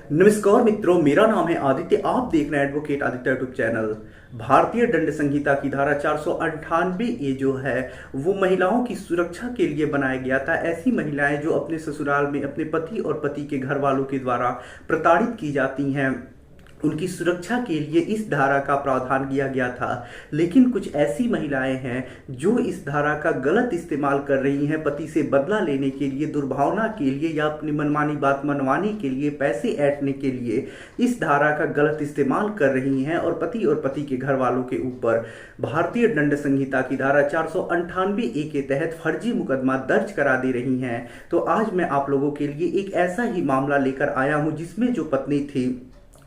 नमस्कार मित्रों, मेरा नाम है आदित्य। आप देख रहे हैं एडवोकेट आदित्य यूट्यूब चैनल। भारतीय दंड संहिता की धारा 498 ए जो है वो महिलाओं की सुरक्षा के लिए बनाया गया था। ऐसी महिलाएं जो अपने ससुराल में अपने पति और पति के घर वालों के द्वारा प्रताड़ित की जाती हैं, उनकी सुरक्षा के लिए इस धारा का प्रावधान किया गया था। लेकिन कुछ ऐसी महिलाएं हैं जो इस धारा का गलत इस्तेमाल कर रही हैं, पति से बदला लेने के लिए, दुर्भावना के लिए या अपनी मनमानी बात मनवाने के लिए, पैसे ऐंठने के लिए इस धारा का गलत इस्तेमाल कर रही हैं और पति के घर वालों के ऊपर भारतीय दंड संहिता की धारा 498 ए के तहत फर्जी मुकदमा दर्ज करा दे रही हैं। तो आज मैं आप लोगों के लिए एक ऐसा ही मामला लेकर आया हूं जिसमें जो पत्नी थी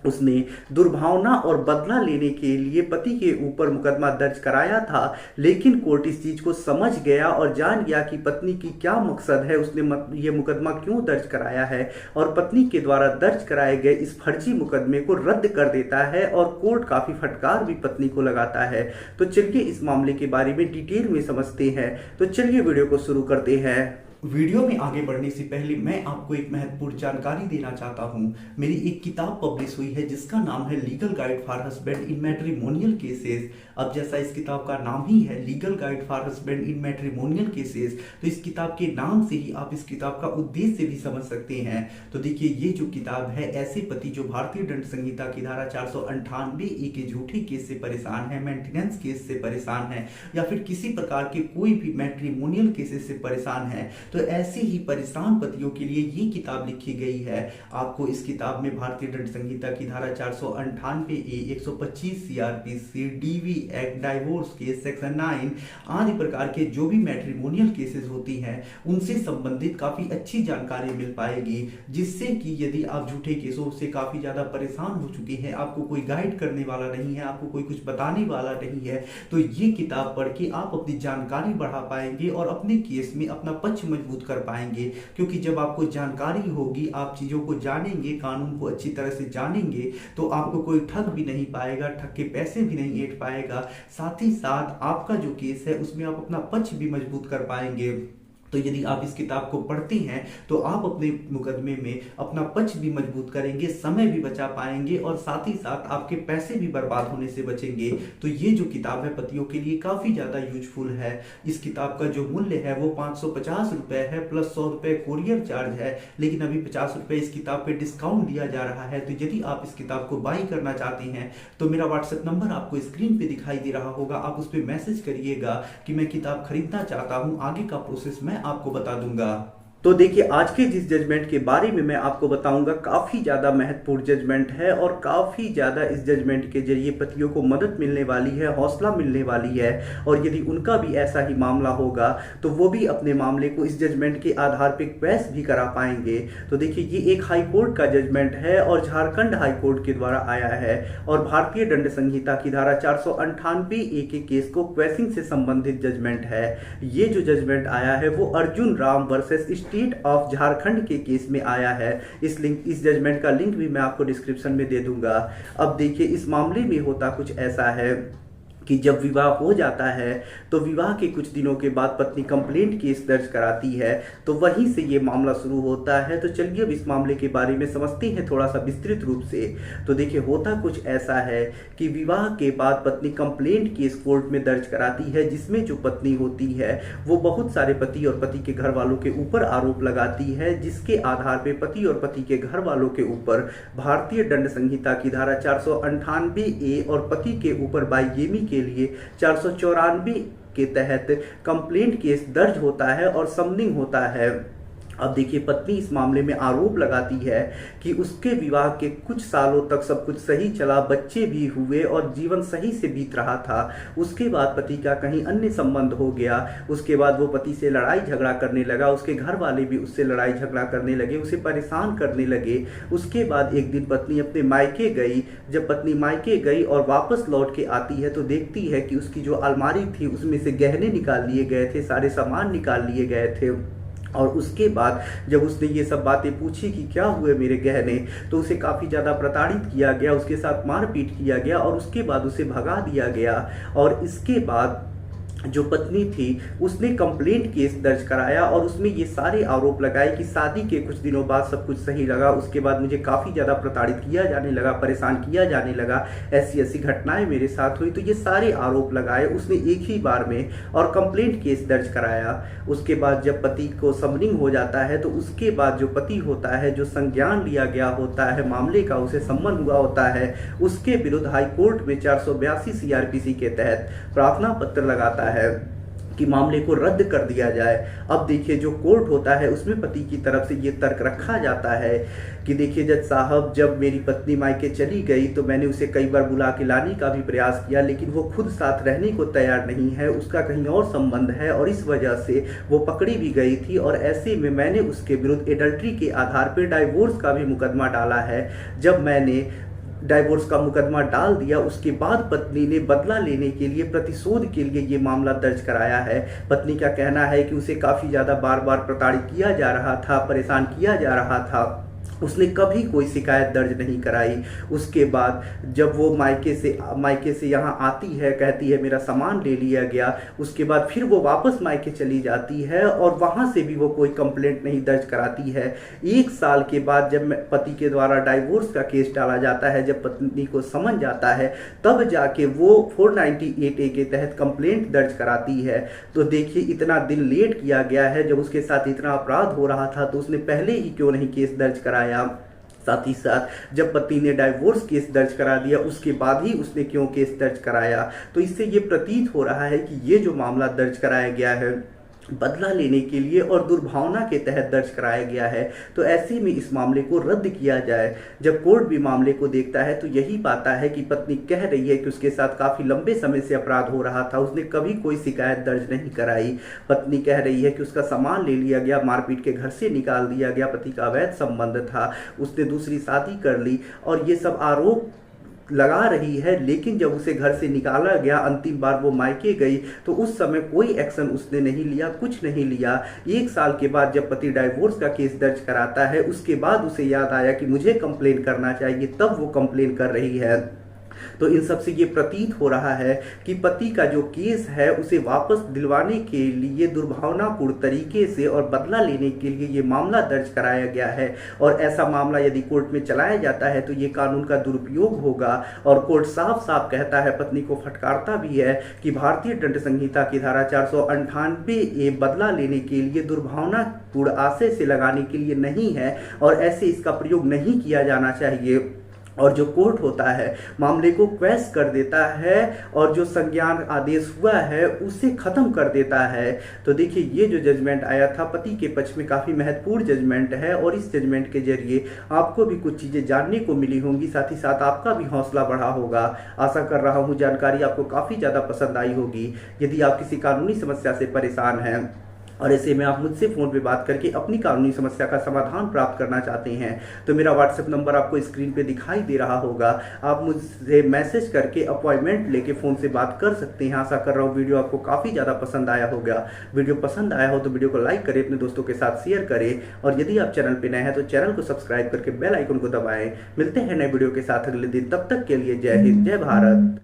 उसने दुर्भावना और बदला लेने के लिए पति के ऊपर मुकदमा दर्ज कराया था। लेकिन कोर्ट इस चीज को समझ गया और जान गया कि पत्नी की क्या मकसद है, उसने ये मुकदमा क्यों दर्ज कराया है और पत्नी के द्वारा दर्ज कराए गए इस फर्जी मुकदमे को रद्द कर देता है और कोर्ट काफी फटकार भी पत्नी को लगाता है। तो चलिए इस मामले के बारे में डिटेल में समझते हैं। तो चलिए वीडियो को शुरू करते हैं। वीडियो में आगे बढ़ने से पहले मैं आपको एक महत्वपूर्ण जानकारी देना चाहता हूं। मेरी एक किताब पब्लिश हुई है जिसका नाम है legal guide for husband in matrimonial cases. अब जैसा इस किताब का नाम ही है legal guide for husband in matrimonial cases, तो इस किताब के नाम से ही आप इस किताब का उद्देश्य भी समझ सकते हैं। तो देखिए, ये जो किताब है, ऐसे पति जो भारतीय दंड संहिता की धारा 498 ए के झूठे केस से परेशान है, मेंटेनेंस केस से परेशान है या फिर किसी प्रकार के कोई भी मैट्रिमोनियल केसेस से परेशान है, तो ऐसे ही परेशान पतियों के लिए ये किताब लिखी गई है। आपको इस किताब में भारतीय दंड संहिता की धारा 498 A, 125 CrPC, DV act, divorce case, section 9 आदि प्रकार के जो भी मैट्रिमोनियल केसेस होती हैं उनसे संबंधित काफी अच्छी जानकारी मिल पाएगी, जिससे कि यदि आप झूठे केसों से काफी ज्यादा परेशान हो चुके हैं, आपको कोई गाइड करने वाला नहीं है, आपको कोई कुछ बताने वाला नहीं है, तो ये किताब पढ़ के आप अपनी जानकारी बढ़ा पाएंगे और अपने केस में अपना पक्ष मजबूत कर पाएंगे। क्योंकि जब आपको जानकारी होगी, आप चीजों को जानेंगे, कानून को अच्छी तरह से जानेंगे, तो आपको कोई ठग भी नहीं पाएगा, ठग के पैसे भी नहीं ऐंठ पाएगा। साथ ही साथ आपका जो केस है उसमें आप अपना पक्ष भी मजबूत कर पाएंगे। तो यदि आप इस किताब को पढ़ते हैं तो आप अपने मुकदमे में अपना पक्ष भी मजबूत करेंगे, समय भी बचा पाएंगे और साथ ही साथ आपके पैसे भी बर्बाद होने से बचेंगे। तो ये जो किताब है पतियों के लिए काफी ज्यादा यूजफुल है। इस किताब का जो मूल्य है वो 550 रुपए है, प्लस 100 रुपए कोरियर चार्ज है। लेकिन अभी 50 रुपए इस किताब पे डिस्काउंट दिया जा रहा है। तो यदि आप इस किताब को बाई करना चाहते हैं तो मेरा व्हाट्सएप नंबर आपको स्क्रीन पे दिखाई दे रहा होगा, आप उस पर मैसेज करिएगा कि मैं किताब खरीदना चाहता हूं। आगे का प्रोसेस मैं आपको बता दूंगा। तो देखिए, आज के जिस जजमेंट के बारे में मैं आपको बताऊंगा काफी ज्यादा महत्वपूर्ण जजमेंट है और काफी ज्यादा इस जजमेंट के जरिए पतियों को मदद मिलने वाली है, हौसला मिलने वाली है। और यदि उनका भी ऐसा ही मामला होगा तो वो भी अपने मामले को इस जजमेंट के आधार पर क्वेश भी करा पाएंगे। तो देखिए, ये एक हाई कोर्ट का जजमेंट है और झारखंड हाई कोर्ट के द्वारा आया है और भारतीय दंड संहिता की धारा 498 ए के केस को क्वेशिंग से संबंधित जजमेंट है। ये जो जजमेंट आया है वो Arjun Ram versus state of Jharkhand के केस में आया है। इस जजमेंट का लिंक भी मैं आपको डिस्क्रिप्शन में दे दूंगा। अब देखिए, इस मामले में होता कुछ ऐसा है कि जब विवाह हो जाता है तो विवाह के कुछ दिनों के बाद पत्नी कंप्लेंट केस दर्ज कराती है, तो वहीं से ये मामला शुरू होता है। तो चलिए अब इस मामले के बारे में समझते हैं थोड़ा सा विस्तृत रूप से। तो देखिए, होता कुछ ऐसा है कि विवाह के बाद पत्नी कंप्लेंट केस कोर्ट में दर्ज कराती है, जिसमें जो पत्नी होती है वो बहुत सारे पति और पति के घर वालों के ऊपर आरोप लगाती है, जिसके आधार पर पति और पति के घर वालों के ऊपर भारतीय दंड संहिता की धारा 498 ए और पति के ऊपर बाइगेमी के लिए 494 के तहत कंप्लेंट केस दर्ज होता है और समनिंग होता है। अब देखिए, पत्नी इस मामले में आरोप लगाती है कि उसके विवाह के कुछ सालों तक सब कुछ सही चला, बच्चे भी हुए और जीवन सही से बीत रहा था। उसके बाद पति का कहीं अन्य संबंध हो गया। उसके बाद वो पति से लड़ाई झगड़ा करने लगा, उसके घर वाले भी उससे लड़ाई झगड़ा करने लगे, उसे परेशान करने लगे। उसके बाद एक दिन पत्नी अपने मायके गई। जब पत्नी मायके गई और वापस लौट के आती है तो देखती है कि उसकी जो अलमारी थी उसमें से गहने निकाल लिए गए थे, सारे सामान निकाल लिए गए थे। और उसके बाद जब उसने ये सब बातें पूछी कि क्या हुए मेरे गहने, तो उसे काफ़ी ज़्यादा प्रताड़ित किया गया, उसके साथ मारपीट किया गया और उसके बाद उसे भगा दिया गया। और इसके बाद जो पत्नी थी उसने कंप्लेंट केस दर्ज कराया और उसमें ये सारे आरोप लगाए कि शादी के कुछ दिनों बाद सब कुछ सही लगा, उसके बाद मुझे काफ़ी ज़्यादा प्रताड़ित किया जाने लगा, परेशान किया जाने लगा, ऐसी ऐसी घटनाएं मेरे साथ हुई। तो ये सारे आरोप लगाए उसने एक ही बार में और कंप्लेंट केस दर्ज कराया। उसके बाद जब पति को समनिंग हो जाता है तो उसके बाद जो पति होता है, जो संज्ञान लिया गया होता है मामले का, उसे सम्मन हुआ होता है, उसके विरुद्ध हाई कोर्ट में 482 सीआरपीसी के तहत प्रार्थना पत्र लगाता है कि मामले को रद्द कर दिया जाए। अब देखिए जो कोर्ट होता है उसमें पति की तरफ से ये तर्क रखा जाता है कि देखिए जज साहब, जब मेरी पत्नी मायके चली गई तो मैंने उसे कई बार बुला के लाने का भी प्रयास किया, लेकिन वो खुद साथ रहने को तैयार नहीं है, उसका कहीं और संबंध है और इस वजह से वो पकड़ी भी गई थी। और ऐसे में मैंने उसके विरुद्ध एडल्ट्री के आधार पर डाइवोर्स का भी मुकदमा डाला है। जब मैंने डाइवोर्स का मुकदमा डाल दिया उसके बाद पत्नी ने बदला लेने के लिए, प्रतिशोध के लिए ये मामला दर्ज कराया है। पत्नी का कहना है कि उसे काफ़ी ज़्यादा बार बार प्रताड़ित किया जा रहा था, परेशान किया जा रहा था, उसने कभी कोई शिकायत दर्ज नहीं कराई। उसके बाद जब वो मायके से यहाँ आती है, कहती है मेरा सामान ले लिया गया, उसके बाद फिर वो वापस मायके चली जाती है और वहाँ से भी वो कोई कंप्लेंट नहीं दर्ज कराती है। 1 साल के बाद जब पति के द्वारा डाइवोर्स का केस डाला जाता है, जब पत्नी को समन जाता है, तब जाके वो 498A के तहत कंप्लेंट दर्ज कराती है। तो देखिए इतना दिन लेट किया गया है, जब उसके साथ इतना अपराध हो रहा था तो उसने पहले ही क्यों नहीं केस दर्ज कराया। साथ ही साथ जब पति ने डाइवोर्स केस दर्ज करा दिया उसके बाद ही उसने क्यों केस दर्ज कराया। तो इससे ये प्रतीत हो रहा है कि ये जो मामला दर्ज कराया गया है बदला लेने के लिए और दुर्भावना के तहत दर्ज कराया गया है। तो ऐसे में इस मामले को रद्द किया जाए। जब कोर्ट भी मामले को देखता है तो यही पाता है कि पत्नी कह रही है कि उसके साथ काफ़ी लंबे समय से अपराध हो रहा था, उसने कभी कोई शिकायत दर्ज नहीं कराई। पत्नी कह रही है कि उसका सामान ले लिया गया, मारपीट के घर से निकाल दिया गया, पति का अवैध संबंध था, उसने दूसरी शादी कर ली और ये सब आरोप लगा रही है। लेकिन जब उसे घर से निकाला गया, अंतिम बार वो मायके गई, तो उस समय कोई एक्शन उसने नहीं लिया, कुछ नहीं लिया। 1 साल के बाद जब पति डाइवोर्स का केस दर्ज कराता है उसके बाद उसे याद आया कि मुझे कंप्लेन करना चाहिए, तब वो कंप्लेन कर रही है। तो इन सब से ये प्रतीत हो रहा है कि पति का जो केस है उसे वापस दिलवाने के लिए दुर्भावनापूर्ण तरीके से और बदला लेने के लिए ये मामला दर्ज कराया गया है। और ऐसा मामला यदि कोर्ट में चलाया जाता है तो ये कानून का दुरुपयोग होगा। और कोर्ट साफ साफ कहता है, पत्नी को फटकारता भी है कि भारतीय दंड संहिता की धारा 498A बदला लेने के लिए, दुर्भावनापूर्ण आशय से लगाने के लिए नहीं है और ऐसे इसका प्रयोग नहीं किया जाना चाहिए। और जो कोर्ट होता है मामले को क्वैश कर देता है और जो संज्ञान आदेश हुआ है उसे ख़त्म कर देता है। तो देखिए ये जो जजमेंट आया था पति के पक्ष में काफ़ी महत्वपूर्ण जजमेंट है और इस जजमेंट के जरिए आपको भी कुछ चीज़ें जानने को मिली होंगी, साथ ही साथ आपका भी हौसला बढ़ा होगा। आशा कर रहा हूँ जानकारी आपको काफ़ी ज़्यादा पसंद आई होगी। यदि आप किसी कानूनी समस्या से परेशान हैं और ऐसे में आप मुझसे फ़ोन पे बात करके अपनी कानूनी समस्या का समाधान प्राप्त करना चाहते हैं तो मेरा व्हाट्सएप नंबर आपको स्क्रीन पे दिखाई दे रहा होगा। आप मुझसे मैसेज करके अपॉइंटमेंट लेके फ़ोन से बात कर सकते हैं। आशा कर रहा हूँ वीडियो आपको काफ़ी ज़्यादा पसंद आया होगा। वीडियो पसंद आया हो तो वीडियो को लाइक करें, अपने दोस्तों के साथ शेयर करें और यदि आप चैनल पर नए हैं तो चैनल को सब्सक्राइब करके बेल आइकन को दबाएँ। मिलते हैं नए वीडियो के साथ अगले दिन, तब तक के लिए जय हिंद, जय भारत।